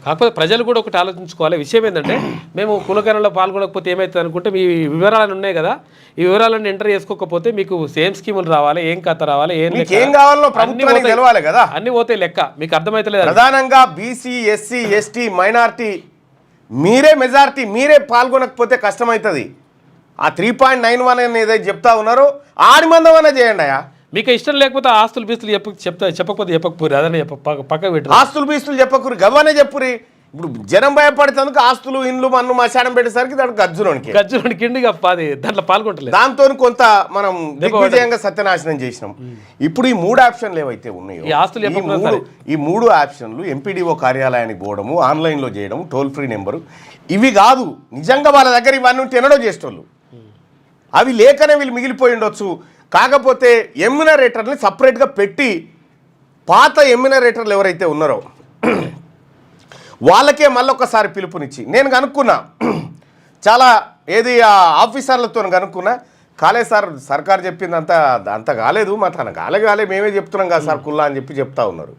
కాకపోతే ప్రజలు కూడా ఒకటి ఆలోచించుకోవాలి. విషయం ఏంటంటే మేము కులకరణలో పాల్గొనకపోతే ఏమవుతుంది అనుకుంటే మీ వివరాలు ఉన్నాయి కదా, ఈ వివరాలను ఎంటర్ చేసుకోకపోతే మీకు సేమ్ స్కీములు రావాలి, ఏం కథ రావాలి, ఏం కావాలో ప్రభుత్వానికి తెలవాలి కదా, అన్ని పోతే లెక్క మీకు అర్థమైతలేదు. ప్రధానంగా బీసీ, ఎస్సీ, ఎస్టీ, మైనారిటీ మీరే మెజారిటీ, మీరే పాల్గొనకపోతే కష్టమవుతుంది. ఆ 3.91 అని ఏదైతే చెప్తా ఉన్నారో ఆడి మందమన్నా చేయండి అయ్యా. మీకు ఇష్టం లేకపోతే ఆస్తులు బీస్తులు చెప్పకపోతే చెప్పకపోరు, అదనే పక్క పెట్టు. ఆస్తులు బీస్తులు చెప్పకురి, గవ్వనే చెప్పురి. ఇప్పుడు జనం భయపడేందుకు ఆస్తులు, ఇండ్లు, మన్ను మశానం పెట్టేసరికి దానికి గజ్జులోనికి ఇండి అది దాంట్లో పాల్గొంటలేదు. దాంతో కొంత మనం దిగ్విజయంగా సత్యనాశనం చేసినాం. ఇప్పుడు ఈ 3 ఆప్షన్లు ఏవైతే ఉన్నాయో, ఈ 3 ఆప్షన్లు ఎంపీడీఓ కార్యాలయానికి పోవడము, ఆన్లైన్లో చేయడం, టోల్ ఫ్రీ నెంబరు, ఇవి కాదు. నిజంగా వాళ్ళ దగ్గర ఇవన్నీ ఉంటే ఎన్నడో చేసేటోళ్ళు. అవి లేకనే వీళ్ళు మిగిలిపోయి ఉండొచ్చు. కాకపోతే ఎమ్యునరేటర్ని సపరేట్గా పెట్టి పాత ఎమ్యునరేటర్లు ఎవరైతే ఉన్నారో వాళ్ళకే మళ్ళొక్కసారి పిలుపునిచ్చి నేను కనుక్కున్నా, చాలా ఏది ఆఫీసర్లతో కనుక్కున్నా, కాలేదు సార్, సర్కారు చెప్పింది అంత కాలేదు, మా తన కాలే మేమే చెప్తున్నాం కదా సార్ కుల్లా అని చెప్తా ఉన్నారు.